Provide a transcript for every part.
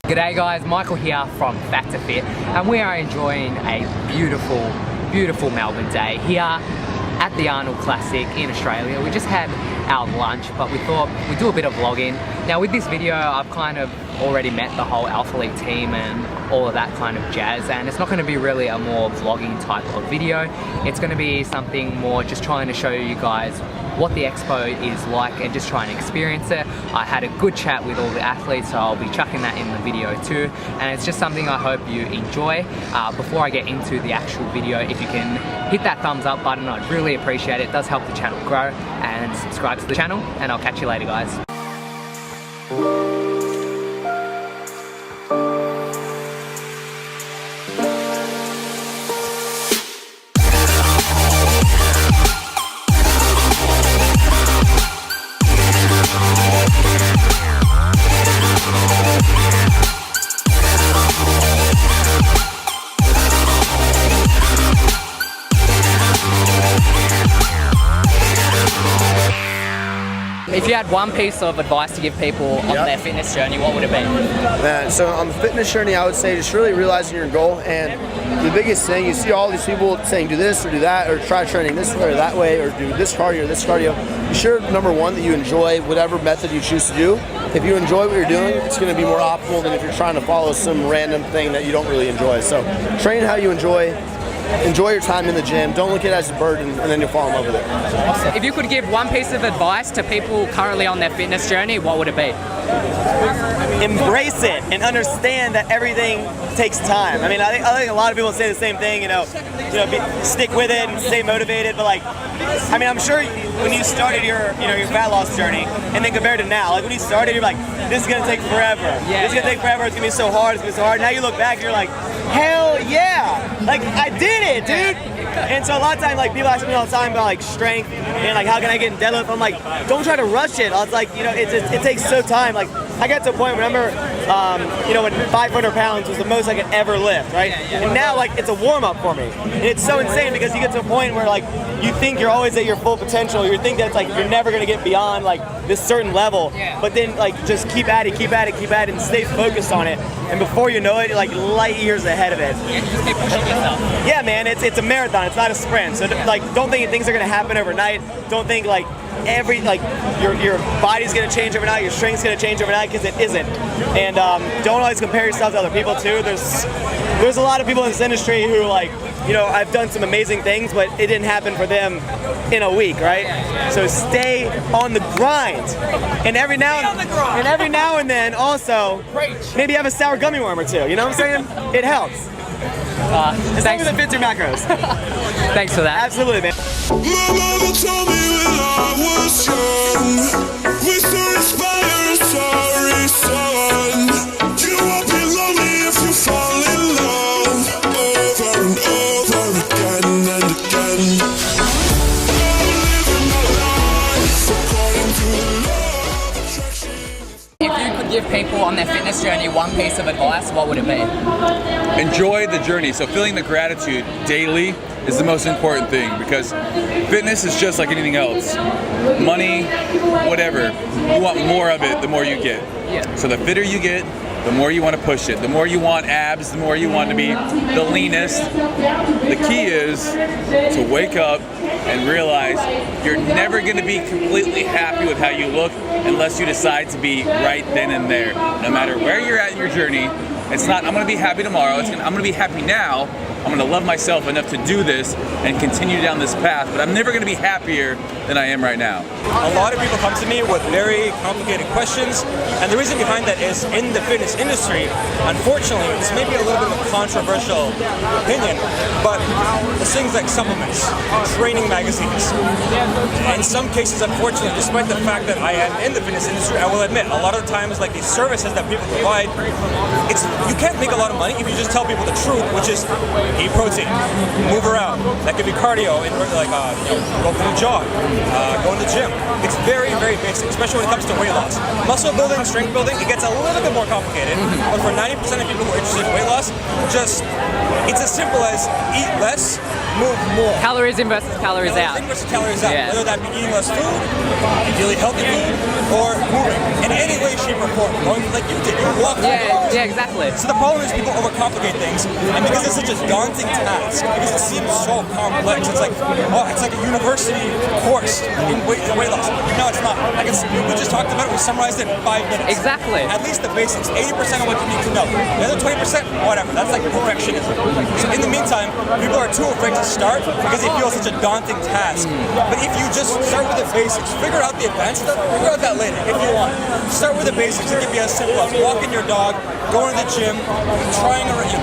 G'day guys, Michael here from Fat to Fit, and we are enjoying a beautiful, beautiful Melbourne day here at the Arnold Classic in Australia. We just had our lunch, but we thought we'd do a bit of vlogging. Now with this video, I've kind of already met the whole Alpha Elite team and all of that kind of jazz, and it's not going to be really a more vlogging type of video. It's going to be something more just trying to show you guys what the Expo is like and just try and experience it. I had a good chat with all the athletes, so I'll be chucking that in the video too, and it's just something I hope you enjoy. Before I get into the actual video, if you can hit that thumbs up button, I'd really appreciate it. It does help the channel grow, and subscribe to the channel, and I'll catch you later guys. If you had one piece of advice to give people on their fitness journey, what would it be? Man, so on the fitness journey, I would say just really realizing your goal. And the biggest thing, you see all these people saying do this or do that, or try training this way or that way, or do this cardio or this cardio. Be sure, number one, that you enjoy whatever method you choose to do. If you enjoy what you're doing, it's going to be more optimal than if you're trying to follow some random thing that you don't really enjoy. So train how you enjoy. Enjoy your time in the gym. Don't look at it as a burden, and then you'll fall in love with it. Awesome. If you could give one piece of advice to people currently on their fitness journey, what would it be? Embrace it and understand that everything takes time. I mean, I think a lot of people say the same thing. Stick with it and stay motivated. But I'm sure when you started your fat loss journey, and then compared to now, like when you started, you're like, this is gonna take forever. This is gonna take forever. It's gonna be so hard. It's gonna be so hard. Now you look back, and you're like, hell yeah! Like I did it, dude. And so a lot of times, like people ask me all the time about like strength and like how can I get in deadlift. I'm like, don't try to rush it. I was like, it takes so time. Like I got to a point, remember, when 500 pounds was the most I could ever lift, right? And now like it's a warm up for me. And it's so insane because you get to a point where like you think you're always at your full potential. You think that it's like you're never gonna get beyond like this certain level. But then like just keep at it, and stay focused on it. And before you know it, you're like light years ahead of it. Yeah, just keep pushing yourself. Yeah, man, it's a marathon. It's not a sprint. So like, don't think things are gonna happen overnight. Don't think like your body's gonna change overnight, your strength's gonna change overnight, because it isn't. And don't always compare yourself to other people too. There's a lot of people in this industry who like, I've done some amazing things, but it didn't happen for them in a week, right? So stay on the grind. And every now and then also maybe have a sour gummy worm or two. You know what I'm saying? It helps. As long as it fits your macros. Thanks for that. Absolutely, man. My mama told me when I was young, we so inspired, sorry son. You won't be lonely if you fall in love over and over again and again. I'm living my life according to law of attraction. If you could give people on their fitness journey one piece of advice, what would it be? Enjoy the journey. So feeling the gratitude daily is the most important thing, because fitness is just like anything else. Money, whatever, you want more of it the more you get. So the fitter you get, the more you want to push it. The more you want abs, the more you want to be the leanest. The key is to wake up and realize you're never going to be completely happy with how you look unless you decide to be right then and there. No matter where you're at in your journey, it's not, I'm going to be happy tomorrow, I'm going to be happy now. I'm going to love myself enough to do this and continue down this path, but I'm never going to be happier than I am right now. A lot of people come to me with very complicated questions, and the reason behind that is in the fitness industry, unfortunately, this may be a little bit of a controversial opinion, but there's things like supplements, training magazines. In some cases, unfortunately, despite the fact that I am in the fitness industry, I will admit, a lot of times, like these services that people provide, you can't make a lot of money if you just tell people the truth, which is eat protein, move around. That could be cardio, like go for a jog, go in the gym. It's very, very basic, especially when it comes to weight loss. Muscle building, strength building, it gets a little bit more complicated. But for 90% of people who are interested in weight loss, it's as simple as eat less, move more. Calories in versus calories out. In versus calories out. Yeah. Whether that be eating less food, ideally healthy food, or moving in any way, shape, or form. Going like you did, you walked. Yeah, exactly. So the problem is people overcomplicate things, and because it's such a daunting task, because it seems so complex, it's like, oh, it's like a university course in weight loss. No, it's not. Like we just talked about it. We summarized it in 5 minutes. Exactly. At least the basics. 80% of what you need to know. The other 20%, whatever. That's like perfectionism. So in the meantime, people are too afraid to start because they feel such a daunting task. But if you just start with the basics, figure out the advanced stuff, figure out that later if you want. Start with the basics. It can be as simple as walking your dog, going to the gym,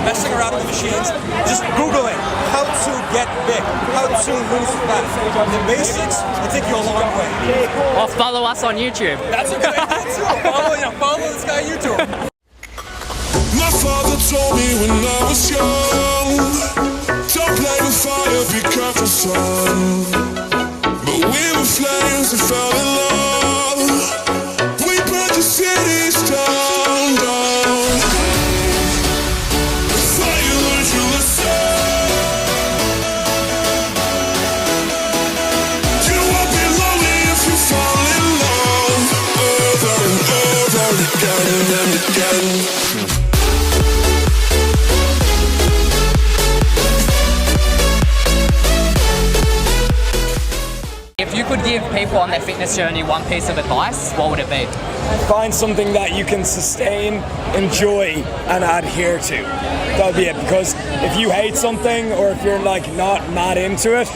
messing around with the machines, just Googling how to get big, how to lose fat. The basics will take you a long way. Or follow us on YouTube. That's a good idea too. Follow this guy on YouTube. My father told me when I was young, don't play with fire, be careful, son. But we were flames and fell in love. We burned the cities down, down. The fire learned you listen. You won't be lonely if you fall in love over and over again and again. If you could give people on their fitness journey one piece of advice, what would it be? Find something that you can sustain, enjoy, and adhere to. That'll be it. Because if you hate something, or if you're like not mad into it,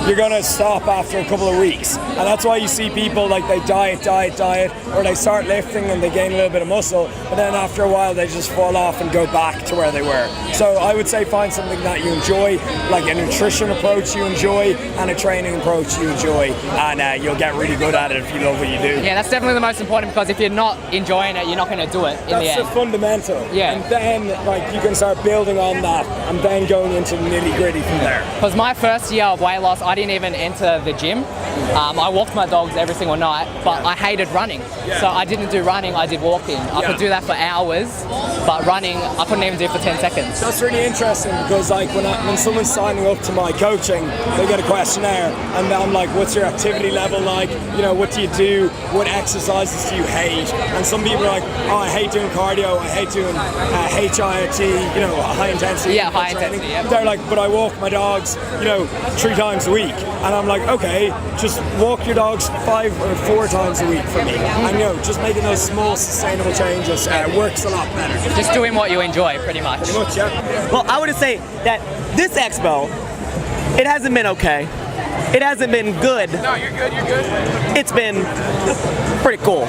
you're gonna stop after a couple of weeks. And that's why you see people like they diet, or they start lifting and they gain a little bit of muscle, but then after a while they just fall off and go back to where they were. So I would say find something that you enjoy, like a nutrition approach you enjoy, and a training approach you enjoy, and you'll get really good at it if you love what you do. Yeah, that's definitely the most important, because if you're not enjoying it, you're not going to do it in the That's end. the fundamental. Yeah. And then like you can start building on that, and then going into the nitty gritty from there. Because my first year of weight loss, I didn't even enter the gym. I walked my dogs every single night, but I hated running. So I didn't do running, I did walking. I could do that for hours, but running, I couldn't even do for 10 seconds. That's really interesting, because like when someone's signing up to my coaching, they get a questionnaire, and I'm like, what's your activity level like? You know, what do you do? What exercises do you hate? And some people are like, oh, I hate doing cardio, I hate doing HIIT, you know, high intensity. Yeah, high training. intensity, yeah. They're like, but I walk my dogs, you know, 3 times a week. And I'm like, okay, just walk your dogs 5 or 4 times a week for me. And you know, just making those small sustainable changes works a lot better. Just doing what you enjoy, pretty much. Pretty much, yeah. Well, I would say that this Expo, it hasn't been okay. It hasn't been good. No, you're good. It's been pretty cool.